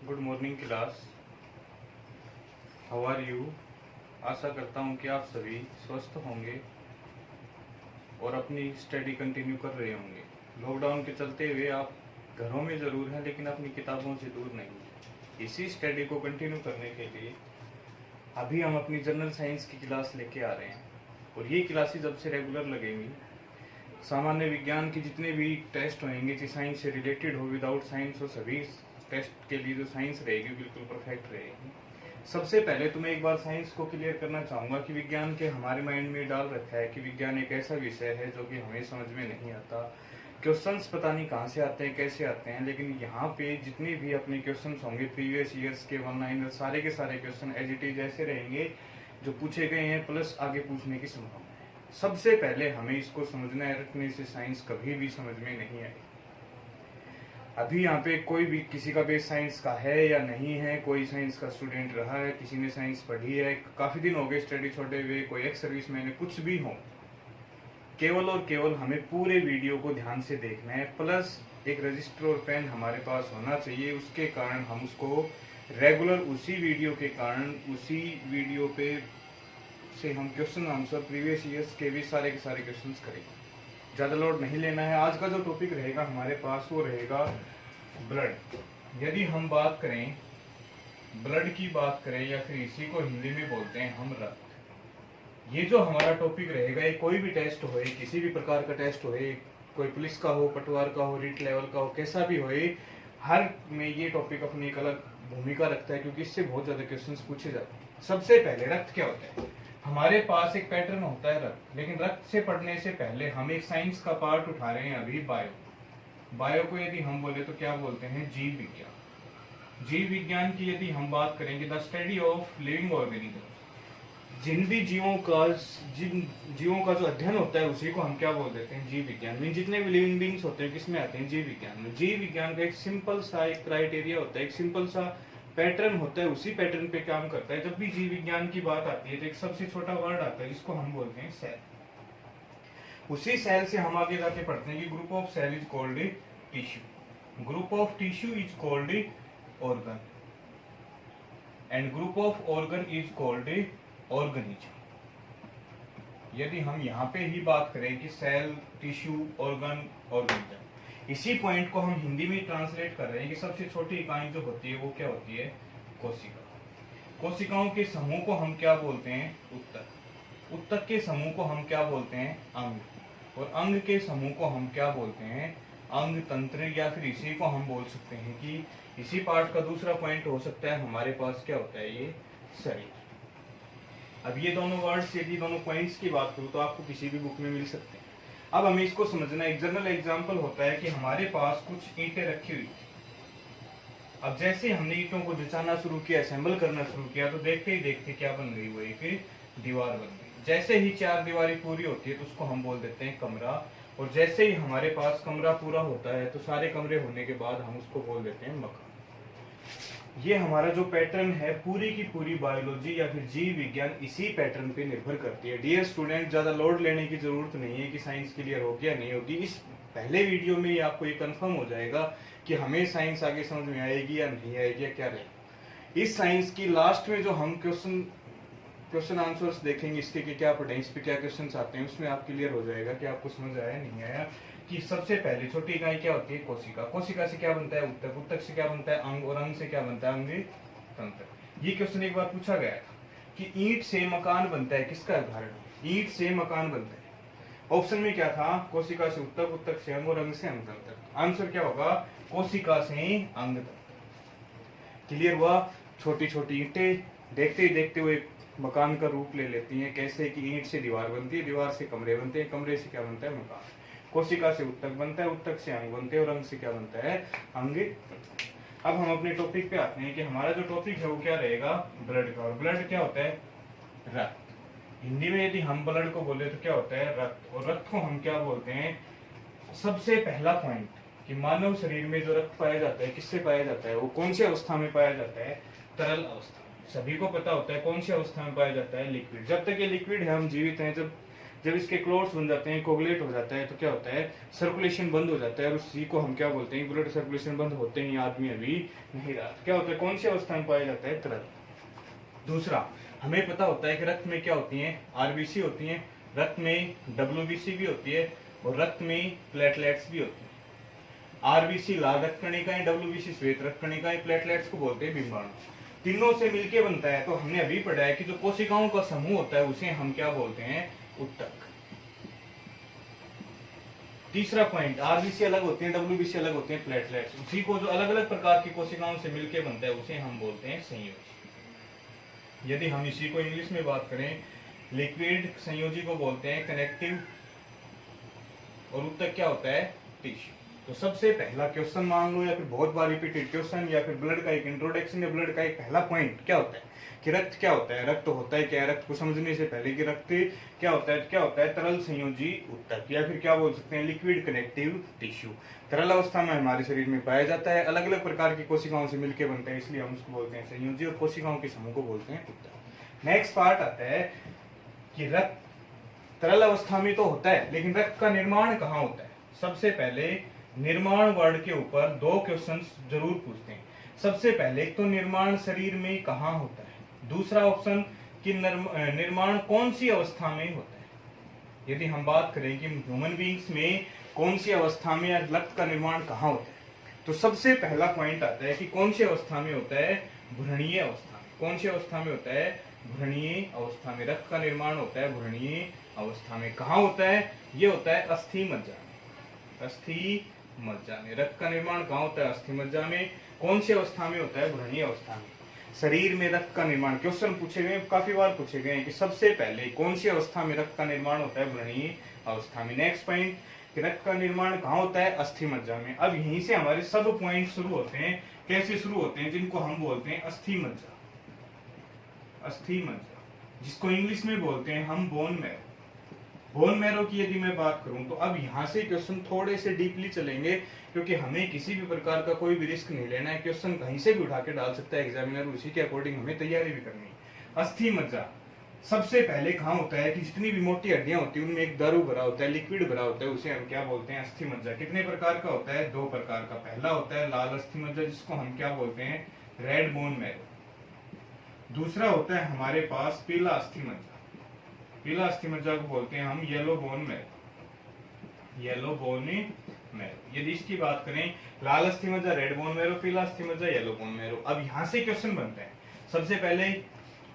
Good morning class. How are you. आशा करता हूँ कि आप सभी स्वस्थ होंगे और अपनी स्टडी कंटिन्यू कर रहे होंगे। लॉकडाउन के चलते हुए आप घरों में ज़रूर हैं लेकिन अपनी किताबों से दूर नहीं। इसी स्टडी को कंटिन्यू करने के लिए अभी हम अपनी जनरल साइंस की क्लास लेके आ रहे हैं और ये क्लासेस जब से रेगुलर लगेंगी, सामान्य विज्ञान के जितने भी टेस्ट होंगे जो साइंस से रिलेटेड हो, विदाउट साइंस हो, सभी टेस्ट के लिए जो साइंस रहेगी बिल्कुल परफेक्ट रहेगी। सबसे पहले तो मैं एक बार साइंस को क्लियर करना चाहूँगा कि विज्ञान के हमारे माइंड में डाल रखा है कि विज्ञान एक ऐसा विषय है जो कि हमें समझ में नहीं आता। क्वेश्चंस पता नहीं कहाँ से आते हैं, कैसे आते हैं, लेकिन यहाँ पे जितने भी अपने क्वेश्चंस होंगे प्रीवियस ईयर्स के 1/9 सारे के सारे क्वेश्चन एज इट इज ऐसे रहेंगे जो पूछे गए हैं, प्लस आगे पूछने की संभावना है। सबसे पहले हमें इसको समझना है, रटने से साइंस कभी भी समझ में नहीं आएगी। अभी यहाँ पे कोई भी किसी का बेस साइंस का है या नहीं है, कोई साइंस का स्टूडेंट रहा है, किसी ने साइंस पढ़ी है, काफी दिन हो गए स्टडी छोड़े हुए, कोई एक्स सर्विस मैन, कुछ भी हो, केवल और केवल हमें पूरे वीडियो को ध्यान से देखना है, प्लस एक रजिस्टर और पेन हमारे पास होना चाहिए। उसके कारण हम उसको रेगुलर उसी वीडियो के कारण उसी वीडियो पे से हम क्वेश्चन आंसर प्रीवियस ईयर्स के भी सारे के सारे क्वेश्चन करेंगे। ज़्यादा लोड नहीं लेना है। आज का जो टॉपिक रहेगा हमारे पास वो रहेगा ब्लड। यदि हम बात करें ब्लड की बात करें या फिर इसी को हिंदी में बोलते हैं हम रक्त, ये जो हमारा टॉपिक रहेगा, ये कोई भी टेस्ट होए, किसी भी प्रकार का टेस्ट होए, कोई पुलिस का हो, पटवार का हो, रीट लेवल का हो, कैसा भी होए, हर में ये टॉपिक अपनी एक अलग भूमिका रखता है क्योंकि इससे बहुत ज्यादा क्वेश्चंस पूछे जाते हैं। सबसे पहले रक्त क्या होता है। हमारे पास एक पैटर्न होता है रक्त, लेकिन रक्त से पढ़ने से पहले हम एक साइंस का पार्ट उठा रहे हैं अभी, बायो। बायो को यदि हम बोले तो क्या बोलते हैं, जीव विज्ञान। जीव विज्ञान की यदि हम बात करेंगे, the study of living organism, जिन जीवों का जो अध्ययन होता है उसी को हम क्या बोल देते हैं, जीव विज्ञान। मीन जितने भी लिविंग बींग्स होते हैं किसमें आते हैं, जीव विज्ञान में। जीव विज्ञान का एक सिंपल सा एक क्राइटेरिया होता है, एक सिंपल सा पैटर्न होता है, उसी पैटर्न पे काम करता है। जब भी जीव विज्ञान की बात आती है तो एक सबसे छोटा वर्ड आता है जिसको हम बोलते हैं सेल। उसी सेल से हम आगे जाके पढ़ते हैं कि group of cell is called tissue, group of tissue is called organ, and group of organ is called organism. यदि हम यहाँ पे ही बात करें कि सेल, टिश्यू, ऑर्गन, ऑर्गेनिज्म, इसी पॉइंट को हम हिंदी में ट्रांसलेट कर रहे हैं कि सबसे छोटी इकाई जो होती है वो क्या होती है, कोशिका। कोशिकाओं के समूह को हम क्या बोलते हैं, ऊतक। ऊतक के समूह को हम क्या बोलते हैं, अंग। और अंग के समूह को हम क्या बोलते हैं, अंग तंत्र, या फिर इसी को हम बोल सकते हैं कि इसी पार्ट का दूसरा पॉइंट हो सकता है हमारे पास क्या होता है, ये शरीर। अब ये दोनों वर्ड्स, यदि दोनों पॉइंट्स की बात करूं तो आपको किसी भी बुक में मिल सकते हैं। अब हमें इसको समझना, एक जनरल एग्जांपल होता है कि हमारे पास कुछ ईंटें रखी हुई थी। अब जैसे हमने ईंटों को जचाना शुरू किया, असेंबल करना शुरू किया, तो देखते ही देखते क्या बन गई, वो एक दीवार बन गई। जैसे ही 4 दीवारें पूरी होती है तो उसको हम बोल देते हैं कमरा, और जैसे ही हमारे पास कमरा पूरा होता है तो सारे कमरे होने के बाद हम उसको बोल देते हैं मकान। ये हमारा जो पैटर्न है, पूरी की पूरी बायोलॉजी या फिर जीव विज्ञान इसी पैटर्न पे निर्भर करती है। डियर स्टूडेंट, ज्यादा लोड लेने की जरूरत नहीं है कि साइंस क्लियर होगी या नहीं होगी। इस पहले वीडियो में आपको ये कंफर्म हो जाएगा कि हमें साइंस आगे समझ में आएगी या नहीं आएगी या क्या रहेगा। इस साइंस की लास्ट में जो हम क्वेश्चन आंसर्स देखेंगे, इसके क्या पढ़ें, इस पे क्या क्वेश्चन आते हैं, उसमें आप क्लियर हो जाएगा कि आपको समझ आया नहीं आया। कि सबसे पहले छोटी इकाई क्या होती है, कोशिका। कोशिका से क्या बनता है, ऊतक। ऊतक से क्या बनता है, अंग। और अंग से क्या बनता है, अंग तंत्र। ये क्वेश्चन एक बार पूछा गया था कि ईंट से मकान बनता है, किसका उदाहरण, ईंट से मकान बनता है। ऑप्शन में क्या था, कोशिका से ऊतक, ऊतक से अंग और अंग से अंग तंत्र। आंसर क्या होगा, कोशिका से अंग तंत्र। क्लियर हुआ। छोटी छोटी ईंटें देखते ही देखते हुए मकान का रूप ले लेती हैं। कैसे कि ईंट से दीवार बनती है, दीवार से कमरे बनते हैं, कमरे से क्या बनता है, मकान। कोशिका से ऊतक बनता है, ऊतक से अंग बनते हैं, और अंग से क्या बनता है, अंग। अब हम अपने टॉपिक पे आते हैं कि हमारा जो टॉपिक है वो क्या रहेगा, ब्लड का। और ब्लड क्या होता है, रक्त। हिंदी में यदि हम ब्लड को बोले तो क्या होता है, रक्त। और रक्त को हम क्या बोलते हैं, सबसे पहला पॉइंट कि मानव शरीर में जो रक्त पाया जाता है, किससे पाया जाता है, वो कौन सी अवस्था में पाया जाता है, तरल अवस्था। सभी को पता होता है कौन सी अवस्था में पाया जाता है, लिक्विड। जब तक ये लिक्विड है हम जीवित हैं, जब इसके क्लोट्स बन जाते हैं, कोगुलेट हो जाता है, तो क्या होता है, सर्कुलेशन बंद हो जाता है, और उसी को हम क्या बोलते हैं, ब्लड सर्कुलेशन बंद होते ही आदमी अभी नहीं रहा। क्या होता है, कौन सी अवस्था में पाया जाता है, तरल। दूसरा, हमें पता होता है कि रक्त में क्या होती है, आरबीसी होती है, रक्त में डब्ल्यूबीसी भी होती है, और रक्त में प्लेटलेट्स भी होती है। आरबीसी लाल रक्त कणिकाएं, डब्ल्यूबीसी श्वेत रक्त कणिकाएं, प्लेटलेट्स को बोलते हैं बिंबाणु। तीनों से मिलके बनता है। तो हमने अभी पढ़ा है कि जो कोशिकाओं का समूह होता है उसे हम क्या बोलते हैं, ऊतक। तीसरा पॉइंट, आरबीसी अलग होते हैं, डब्ल्यूबीसी अलग होते हैं, प्लेटलेट्स, उसी को जो अलग अलग प्रकार की कोशिकाओं से मिलके बनता है उसे हम बोलते हैं संयोजी। यदि हम इसी को इंग्लिश में बात करें, लिक्विड संयोजी को बोलते हैं कनेक्टिव, और ऊतक क्या होता है, टिश्यू। तो सबसे पहला क्वेश्चन मान लो, या फिर बहुत बार रिपीटेड क्वेश्चन, या फिर ब्लड का एक इंट्रोडक्शन या ब्लड का एक पहला पॉइंट क्या होता है कि रक्त क्या होता है, रक्त होता है क्या है, रक्त को समझने से पहले कि रक्त क्या होता है तरल संयोजी ऊतक, या फिर क्या बोल सकते हैं, लिक्विड कनेक्टिव टिश्यू। तरल अवस्था में हमारे शरीर में पाया जाता है, अलग अलग प्रकार की कोशिकाओं से मिलकर बनता है, इसलिए हम उसको बोलते हैं संयोजी, और कोशिकाओं के समूह को बोलते हैं ऊतक। नेक्स्ट पार्ट आता है कि रक्त तरल अवस्था में तो होता है, लेकिन रक्त का निर्माण कहाँ होता है। सबसे पहले निर्माण वर्ड के ऊपर दो क्वेश्चंस जरूर पूछते हैं। सबसे पहले, एक तो निर्माण शरीर में कहाँ होता है, दूसरा ऑप्शन कि निर्माण कौन सी अवस्था में होता है। यदि हम बात करें कि ह्यूमन बीइंग्स में कौन सी अवस्था में रक्त का निर्माण कहाँ होता है, तो सबसे पहला पॉइंट आता है कि कौन सी अवस्था में होता है, भ्रूणीय अवस्था में। कौन सी अवस्था में होता है, भ्रूणीय अवस्था में रक्त का निर्माण होता है, भ्रूणीय अवस्था में। कहाँ होता है, ये होता है अस्थि मज्जा में। अस्थि मज्जा में रक्त का निर्माण कहाँ होता है, अस्थि मज्जा में। कौन सी अवस्था में होता है, भ्रूणीय अवस्था में। शरीर में रक्त का निर्माण, क्वेश्चन पूछे गए, काफी बार पूछे गए कि सबसे पहले कौन सी अवस्था में रक्त का निर्माण होता है, भ्रूणीय अवस्था में। नेक्स्ट पॉइंट, कि रक्त का निर्माण कहाँ होता है, अस्थि मज्जा में। अब यहीं से हमारे सब पॉइंट शुरू होते हैं। कैसे शुरू होते हैं, जिनको हम बोलते हैं अस्थि मज्जा। अस्थि मज्जा, जिसको इंग्लिश में बोलते हैं हम बोन मैरो। बोन मैरो की यदि मैं बात करूं, तो अब यहाँ से क्वेश्चन थोड़े से डीपली चलेंगे, क्योंकि हमें किसी भी प्रकार का कोई भी रिस्क नहीं लेना है। क्वेश्चन कहीं से भी उठा के डाल सकता है एग्जामिनर, उसी के अकॉर्डिंग हमें तैयारी भी करनी है। अस्थि मज्जा सबसे पहले कहाँ होता है कि जितनी भी मोटी हड्डियां होती है उनमें एक दारू भरा होता है, लिक्विड भरा होता है, उसे हम क्या बोलते हैं, अस्थि मज्जा। कितने प्रकार का होता है, दो प्रकार का। पहला होता है लाल अस्थि मज्जा, जिसको हम क्या बोलते हैं, रेड बोन मैरो। दूसरा होता है हमारे पास पीला अस्थि मज्जा। पीला अस्थि मज्जा को बोलते हैं हम yellow bone marrow. Yellow bone marrow. यदि इसकी बात करें, लाल अस्थि मज्जा रेड बोन मैरो, पीला अस्थि मज्जा येलो बोन मैरो। अब यहाँ से क्वेश्चन बनते हैं। सबसे पहले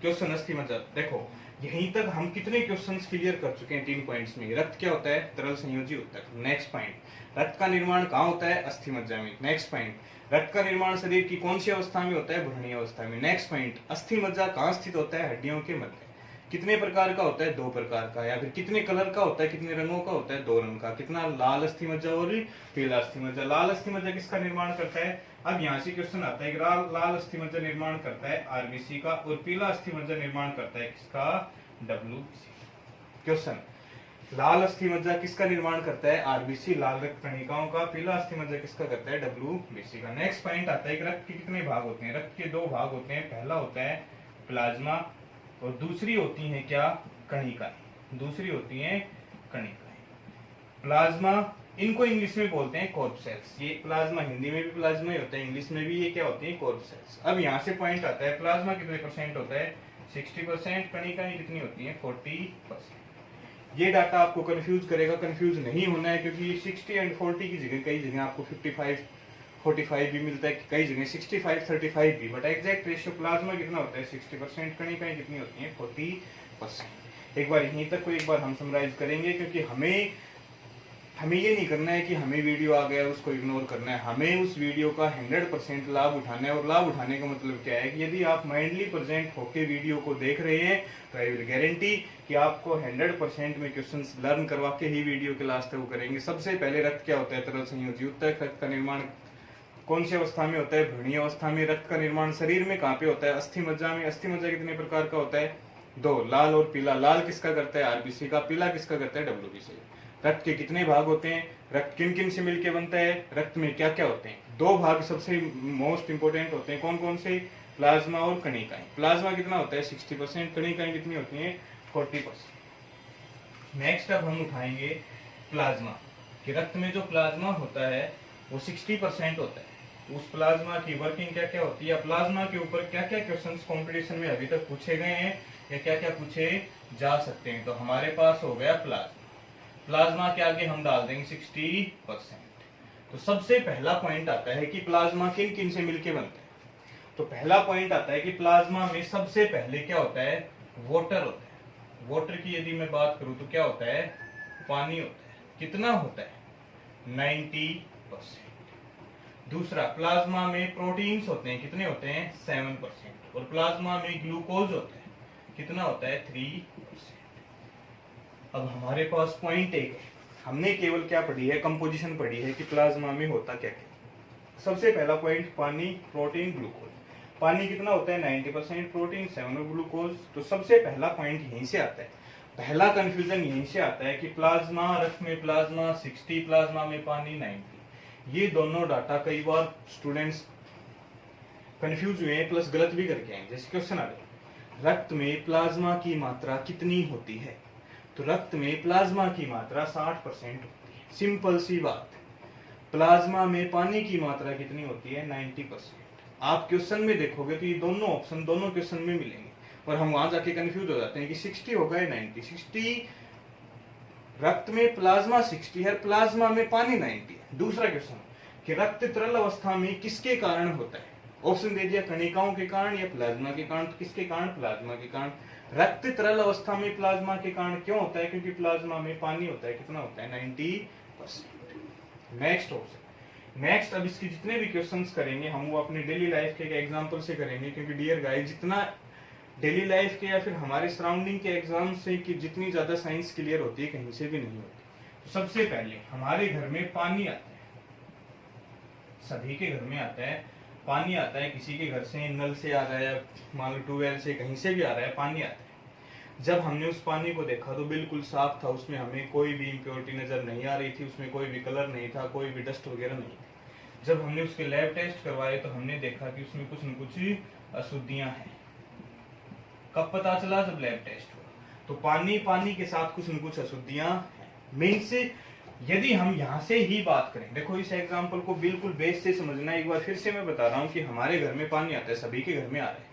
क्वेश्चन अस्थि मज्जा, देखो यहीं तक हम कितने क्वेश्चंस क्लियर कर चुके हैं 3 पॉइंट्स में। रक्त क्या होता है, तरल संयोजी ऊतक। नेक्स्ट पॉइंट, रक्त का निर्माण कहाँ होता है, अस्थि मज्जा में। नेक्स्ट पॉइंट, रक्त का निर्माण शरीर की कौन सी अवस्था में होता है, भ्रूणीय अवस्था में। नेक्स्ट पॉइंट, अस्थि मज्जा कहाँ स्थित होता है, हड्डियों के मध्य। कितने प्रकार का होता है, 2 प्रकार का। या फिर कितने कलर का होता है, कितने रंगों का होता है, 2 रंग का। कितना, लाल अस्थि मज्जा और पीला अस्थि मज्जा। लाल अस्थि मज्जा किसका निर्माण करता है, अब यहाँ से क्वेश्चन आता है कि लाल अस्थि मज्जा निर्माण करता है आरबीसी का, और पीला अस्थि मज्जा निर्माण करता है किसका, डब्ल्यूबीसी। क्वेश्चन, लाल अस्थि मज्जा किसका निर्माण करता है, आरबीसी लाल रक्त कणिकाओं का। पीला अस्थि मज्जा किसका करता है, डब्ल्यूबीसी का। नेक्स्ट पॉइंट आता है कि रक्त के कितने भाग होते हैं। रक्त के 2 भाग होते हैं। पहला होता है प्लाज्मा, और दूसरी होती है क्या, कणिकाएं। दूसरी होती है कणिकाएं। प्लाज्मा, इनको इंग्लिश में बोलते हैं कॉर्पसेल्स। ये प्लाज्मा हिंदी में भी प्लाज्मा ही होता है, इंग्लिश में भी ये क्या होती है, कॉर्पसेल्स। अब यहाँ से पॉइंट आता है, प्लाज्मा कितने परसेंट होता है, 60%। कणिकाएं कितनी होती है, 40%। ये डाटा आपको कंफ्यूज करेगा, कंफ्यूज नहीं होना है, क्योंकि 60 एंड 40 की जगह कई जगह आपको 55-45 भी मिलता है, कई जगह 65-35 भी। बट एग्जैक्ट रेशियो प्लाज्मा कितना होता है, 60%। कणिकाएं कितनी होती हैं, 40%। एक बार यहीं तक को एक बार हम समराइज करेंगे, क्योंकि हमें ये नहीं करना है कि हमें वीडियो आ गया उसको इग्नोर करना है। हमें उस वीडियो का 100% लाभ उठाना है। और लाभ उठाने का मतलब क्या है कि यदि आप माइंडली प्रेजेंट होकर वीडियो को देख रहे हैं, तो आई विल गारंटी कि आपको 100% में क्वेश्चंस लर्न करवा के ही वीडियो के लास्ट तक वो करेंगे। सबसे पहले, रक्त क्या होता है, तरल संयोजी ऊतक। रक्त का निर्माण कौन सी अवस्था में होता है, भ्रूणीय अवस्था में। रक्त का निर्माण शरीर में कहाँ पे होता है, अस्थि मज्जा में। अस्थि मज्जा कितने प्रकार का होता है, 2, लाल और पीला। लाल किसका करता है, आरबीसी का। पीला किसका करता है, डब्ल्यूबीसी। रक्त के कितने भाग होते हैं, रक्त किन किन से मिलकर बनता है, रक्त में क्या क्या होते हैं। 2 भाग सबसे मोस्ट इंपोर्टेंट होते हैं। कौन कौन से, प्लाज्मा और कणिकाएं। प्लाज्मा कितना होता है, 60%। कणिकाएं कितनी होती हैं, 40%। नेक्स्ट अब हम उठाएंगे प्लाज्मा, कि रक्त में जो प्लाज्मा होता है वो 60% होता है। उस प्लाज्मा की वर्किंग क्या क्या होती है, प्लाज्मा के ऊपर क्या क्या क्वेश्चंस कंपटीशन में अभी तक पूछे गए हैं या क्या क्या पूछे जा सकते हैं। तो हमारे पास हो गया प्लाज्मा, प्लाज्मा के आगे हम डाल देंगे 60%। तो सबसे पहला पॉइंट आता है कि प्लाज्मा किन किन से मिलके बनता है। तो पहला पॉइंट आता है कि प्लाज्मा में सबसे पहले क्या होता है, वाटर होता है। वाटर की यदि मैं बात करूं तो क्या होता है, पानी होता है। कितना होता है, 90%। दूसरा, प्लाज्मा में प्रोटीन्स होते हैं, कितने होते हैं, 7%। और प्लाज्मा में ग्लूकोज होता है, कितना होता है, 3%। अब हमारे पास पॉइंट एक है, हमने केवल क्या पढ़ी है, कंपोजिशन पढ़ी है कि प्लाज्मा में होता क्या क्या। सबसे पहला पॉइंट, पानी, प्रोटीन, ग्लूकोज। पानी कितना होता है, 90%, प्रोटीन 7 और ग्लूकोज। तो सबसे पहला पॉइंट यहीं से आता है, पहला कंफ्यूजन यहीं से आता है कि प्लाज्मा, रक्त में प्लाज्मा 60, प्लाज्मा में पानी 90। ये दोनों डाटा कई बार स्टूडेंट्स कंफ्यूज हुए हैं, प्लस गलत भी करके आए। जैसे क्वेश्चन आ गया, रक्त में प्लाज्मा की मात्रा कितनी होती है, तो रक्त में प्लाज्मा की मात्रा 60% होती है। सिंपल सी बात। प्लाज्मा में पानी की मात्रा कितनी होती है, 90%। आप क्वेश्चन में देखोगे तो ये दोनों ऑप्शन दोनों क्वेश्चन में मिलेंगे, और हम वहां जाके कंफ्यूज हो जाते हैं कि 60 होगा या 90। 60, रक्त में प्लाज्मा 60 है, प्लाज्मा में पानी 90 है। दूसरा क्वेश्चन कि रक्त तरल अवस्था में किसके कारण होता है, ऑप्शन दे दिया कणिकाओं के कारण या प्लाज्मा के कारण। तो किसके कारण, प्लाज्मा के कारण। रक्त तरल अवस्था में प्लाज्मा के कारण क्यों होता है, क्योंकि प्लाज्मा में पानी होता है, कितना होता है, 90%। नेक्स्ट ऑप्शन, नेक्स्ट अब इसके जितने भी क्वेश्चंस करेंगे हम वो अपने डेली लाइफ के एग्जांपल से करेंगे, क्योंकि डियर गाइस जितना डेली लाइफ के या फिर हमारे सराउंडिंग के एग्जाम से कि जितनी ज्यादा साइंस क्लियर होती है कहीं से भी नहीं होती। तो सबसे पहले हमारे घर में पानी आता है, सभी के घर में आता है, पानी आता है। किसी के घर से नल से आ रहा है, मान लो ट्यूबवेल से, कहीं से भी आ रहा है, पानी आता है। जब हमने उस पानी को देखा तो बिल्कुल साफ था, उसमें हमें कोई भी इम्प्योरिटी नजर नहीं आ रही थी, उसमें कोई भी कलर नहीं था, कोई भी डस्ट वगैरह नहीं थी। जब हमने उसके लैब टेस्ट करवाए तो हमने देखा कि उसमें कुछ न कुछ अशुद्धियां हैं। कब पता चला, जब लैब टेस्ट हुआ। तो पानी के साथ कुछ न कुछ अशुद्धियां हैं। मीन्स यदि हम यहाँ से ही बात करें, देखो इस एग्जाम्पल को बिल्कुल बेस से समझना। एक बार फिर से मैं बता रहा हूँ कि हमारे घर में पानी आता है, सभी के घर में आ रहा है।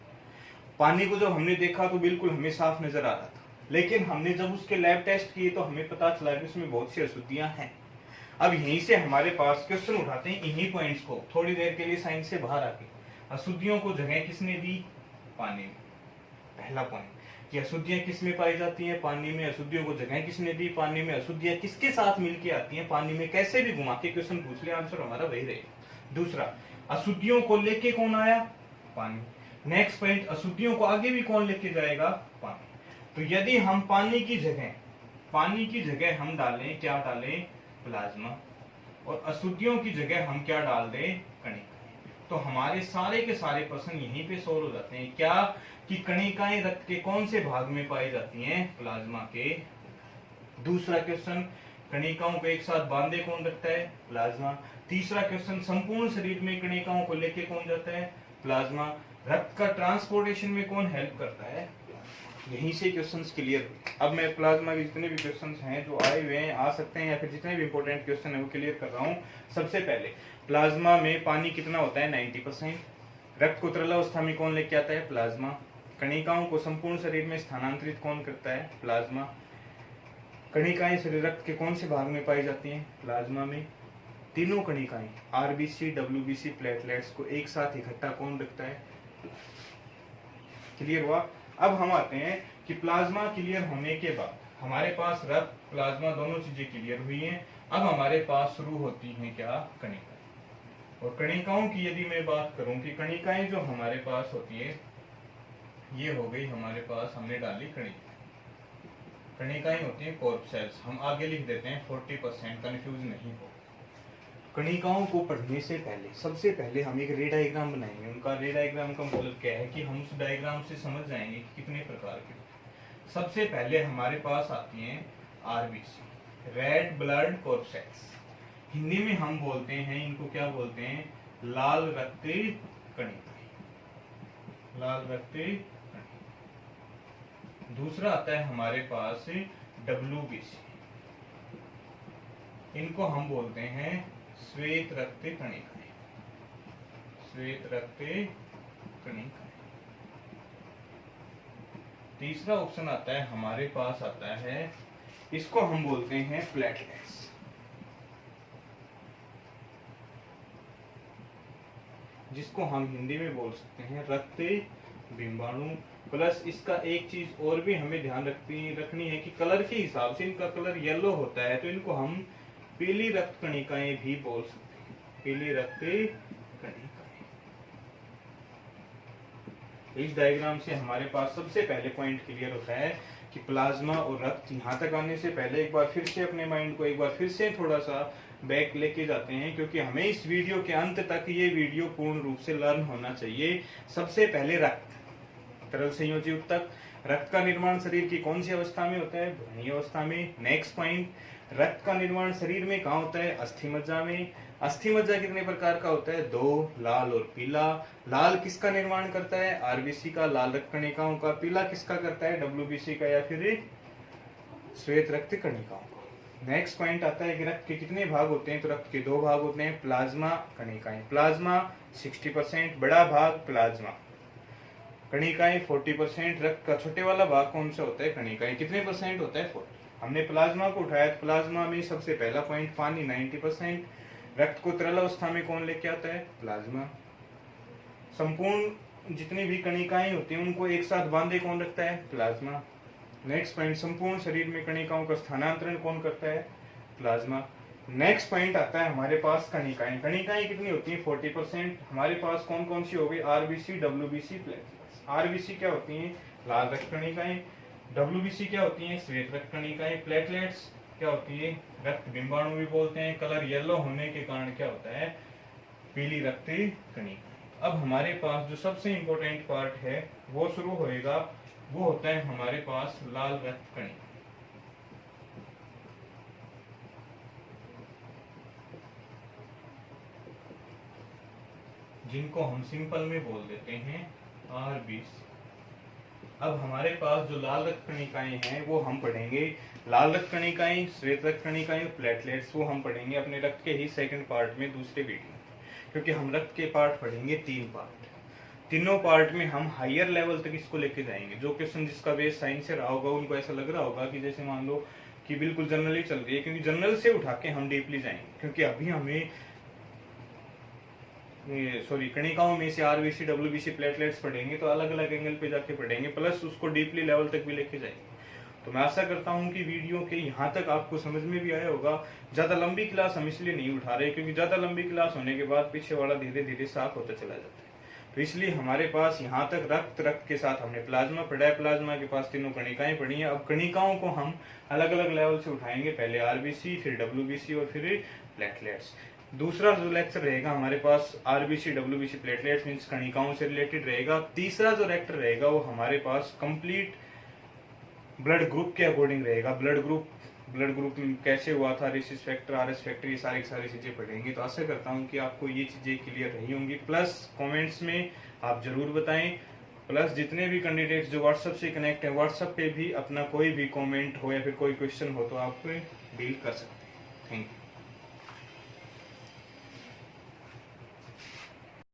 पानी को जब हमने देखा तो बिल्कुल हमें साफ नजर आ रहा था, लेकिन हमने जब उसके लैब टेस्ट किए तो हमें पता चला कि उसमें बहुत सी अशुद्धियां हैं। अब यहीं से हमारे पास क्वेश्चन उठाते हैं इन्हीं पॉइंट्स को, थोड़ी देर के लिए साइंस से बाहर आके। अशुद्धियों को जगह किसने दी, पानी में। पहला पॉइंट कि अशुद्धियां किस में पाई जाती हैं, पानी में। अशुद्धियों को जगह किसने दी, पानी में। अशुद्धियां किसके साथ मिलके आती हैं, पानी में। कैसे भी घुमा के क्वेश्चन पूछ ले, आंसर हमारा वही रहेगा। दूसरा, अशुद्धियों को लेके कौन आया, पानी। नेक्स्ट पॉइंट, अशुद्धियों को आगे भी कौन लेके जाएगा, पानी। तो यदि हम पानी की जगह हम डालें, क्या डालें, प्लाज्मा, और अशुद्धियों की जगह हम क्या डाल दें, कणिकाएं, तो हमारे सारे के सारे प्रश्न यहीं पे सोल्व हो जाते हैं। क्या कि कणिकाएं रक्त के कौन से भाग में पाई जाती हैं, प्लाज्मा के। दूसरा क्वेश्चन, कणिकाओं को एक साथ बांधे कौन रखता है, प्लाज्मा। तीसरा क्वेश्चन, संपूर्ण शरीर में कणिकाओं को लेके कौन जाता है, प्लाज्मा। रक्त का ट्रांसपोर्टेशन में कौन हेल्प करता है, यहीं से क्वेश्चंस क्लियर हुए। अब मैं प्लाज्मा के जितने भी क्वेश्चंस हैं जो आए हुए हैं, आ सकते हैं, या फिर जितने भी इंपॉर्टेंट क्वेश्चन है वो क्लियर कर रहा हूँ। सबसे पहले, प्लाज्मा में पानी कितना होता है, 90%। रक्त को तरल अवस्था में कौन लेके आता है, प्लाज्मा। कणिकाओं को संपूर्ण शरीर में स्थानांतरित कौन करता है, प्लाज्मा। कणिकाएं शरीर रक्त के कौन से भाग में पाई जाती हैं, प्लाज्मा में। तीनों कणिकाएं, आरबीसी, डब्ल्यूबीसी, प्लेटलेट्स को एक साथ इकट्ठा कौन रखता है, क्लियर हुआ। अब हम आते हैं कि प्लाज्मा क्लियर होने के बाद हमारे पास रक्त, प्लाज्मा दोनों चीजें क्लियर हुई हैं। अब हमारे पास शुरू होती हैं क्या, कणिकाएं। और कणिकाओं की यदि मैं बात करूं कि कणिकाएं जो हमारे पास होती है, ये हो गई हमारे पास, हमने डाली कणिकाएं। कणिकाएं होती है कॉर्पसेल्स, हम आगे लिख देते हैं 40%, कंफ्यूज नहीं हो। कणिकाओं को पढ़ने से पहले सबसे पहले हम एक रे डायग्राम बनाएंगे। उनका रे डायग्राम का मतलब क्या है कि हम उस डायग्राम से समझ जाएंगे कि कितने प्रकार के। सबसे पहले हमारे पास आती हैं RBC, red blood corpuscles. Hindi में हम बोलते हैं इनको, क्या बोलते हैं, लाल रक्त कणिकाएं, लाल रक्त कणिकाएं। दूसरा आता है हमारे पास WBC, इनको हम बोलते हैं श्वेत रक्त कणिकाएं, श्वेत रक्त कणिकाएं। तीसरा ऑप्शन आता है हमारे पास आता है, इसको हम बोलते हैं प्लेटलेट्स, जिसको हम हिंदी में बोल सकते हैं रक्त बिंबाणु। प्लस इसका एक चीज और भी हमें ध्यान रखनी है कि कलर के हिसाब से इनका कलर येलो होता है, तो इनको हम पीली रक्त कणिकाएं भी बोल सकते हैं, पीली रक्त कणिकाएं। इस डायग्राम से हमारे पास सबसे पहले पॉइंट क्लियर होता है कि प्लाज्मा और रक्त। यहाँ तक आने से पहले एक बार फिर से अपने माइंड को एक बार फिर से थोड़ा सा बैक लेके जाते हैं, क्योंकि हमें इस वीडियो के अंत तक ये वीडियो पूर्ण रूप से लर्न होना चाहिए। सबसे पहले रक्त, तरल संयोजी ऊतक। रक्त का निर्माण शरीर की कौन सी अवस्था में होता है? भ्रूणीय अवस्था में। नेक्स्ट पॉइंट, रक्त का निर्माण शरीर में कहाँ होता है? अस्थि मज्जा में। अस्थि मज्जा कितने प्रकार का होता है? 2, लाल और पीला। लाल किसका निर्माण करता है? आरबीसी का, लाल रक्त कणिकाओं का। पीला किसका करता है? डब्ल्यूबीसी का या फिर श्वेत रक्त कणिकाओं का। नेक्स्ट पॉइंट आता है कि रक्त के कितने भाग होते हैं? तो रक्त के 2 भाग होते हैं, प्लाज्मा, कणिकाएं। प्लाज्मा 60%, बड़ा भाग प्लाज्मा, कणिकाएं 40%। रक्त का छोटे वाला भाग कौन सा होता है? कणिकाएं। कितने परसेंट होता है? 40। हमने प्लाज्मा को उठाया तो प्लाज्मा में सबसे पहला पॉइंट पानी 90%। रक्त को तरल अवस्था में कौन लेके आता है? प्लाज्मा। संपूर्ण जितनी भी कणिकाएं होती हैं उनको एक साथ बांधे कौन रखता है? प्लाज्मा। नेक्स्ट पॉइंट, संपूर्ण शरीर में कणिकाओं का स्थानांतरण कौन करता है? प्लाज्मा। नेक्स्ट पॉइंट आता है हमारे पास कणिकाएं। कणिकाएं कितनी होती है? 40%। हमारे पास कौन कौन सी हो गई? RBC, WBC, platelets. आरबीसी क्या होती है? लाल रक्त कणिकाएं। डब्ल्यूबीसी क्या होती है? श्वेत रक्त कणिकाएं। प्लेटलेट्स क्या होती है? रक्त बिंबाणु भी बोलते हैं। कलर येलो होने के कारण क्या होता है? पीली रक्त कणिकाएं। अब हमारे पास जो सबसे इंपॉर्टेंट पार्ट है वो शुरू होएगा, वो होता है हमारे पास लाल रक्त कणिका, जिनको हम सिंपल में बोल देते हैं आरबीसी। अब हमारे पास जो लाल रक्त कणिकाएं हैं वो हम पढ़ेंगे, लाल रक्त कणिकाएं, श्वेत रक्त कणिकाएं, प्लेटलेट्स, वो हम पढ़ेंगे अपने रक्त के ही सेकंड पार्ट में, दूसरे वीडियो में। क्योंकि हम रक्त के पार्ट पढ़ेंगे 3 पार्ट, तीनों पार्ट में हम हायर लेवल तक इसको लेके जाएंगे। जो क्वेश्चन जिसका बेस साइंस से रहा होगा उनको ऐसा लग रहा होगा कि जैसे मान लो कि बिल्कुल जनरली चल रही है, क्योंकि जनरल से उठा के हम डीपली जाएंगे। क्योंकि अभी हमें कणिकाओं में से आरबीसी, डब्ल्यूबीसी, प्लेटलेट्स पढ़ेंगे तो अलग अलग एंगल पे जाके पढ़ेंगे, प्लस उसको डीपली लेवल तक भी लेके जाएंगे। तो मैं आशा करता हूं कि वीडियो के यहाँ तक आपको समझ में भी आया होगा। ज्यादा लंबी क्लास हम इसलिए नहीं उठा रहे क्योंकि ज्यादा लंबी क्लास होने के बाद पीछे वाला धीरे धीरे साफ होता चला जाता है। तो इसलिए हमारे पास यहाँ तक रक्त के साथ हमने प्लाज्मा पढ़ा है, प्लाज्मा के पास तीनों कणिकाएं पढ़ी हैं। अब कणिकाओं को हम अलग अलग लेवल से उठाएंगे, पहले आरबीसी, फिर डब्ल्यूबीसी और फिर प्लेटलेट्स। दूसरा जो लेक्चर रहेगा हमारे पास आरबीसी, डब्ल्यूबीसी, प्लेटलेट्स मींस कणिकाओं से रिलेटेड रहेगा। तीसरा जो लेक्चर रहेगा वो हमारे पास कंप्लीट ब्लड ग्रुप के अकॉर्डिंग रहेगा। ब्लड ग्रुप कैसे हुआ था, रेसिस फैक्टर, आरएस फैक्टर, ये सारी चीजें पढ़ेंगे। तो आशा करता हूँ कि आपको ये चीजें क्लियर रही होंगी। प्लस कमेंट्स में आप जरूर बताएं। प्लस जितने भी कैंडिडेट्स जो व्हाट्सएप से कनेक्ट हैं, व्हाट्सएप पे भी अपना कोई भी कमेंट हो या फिर कोई क्वेश्चन हो तो आप डील कर सकते हैं। Thank you.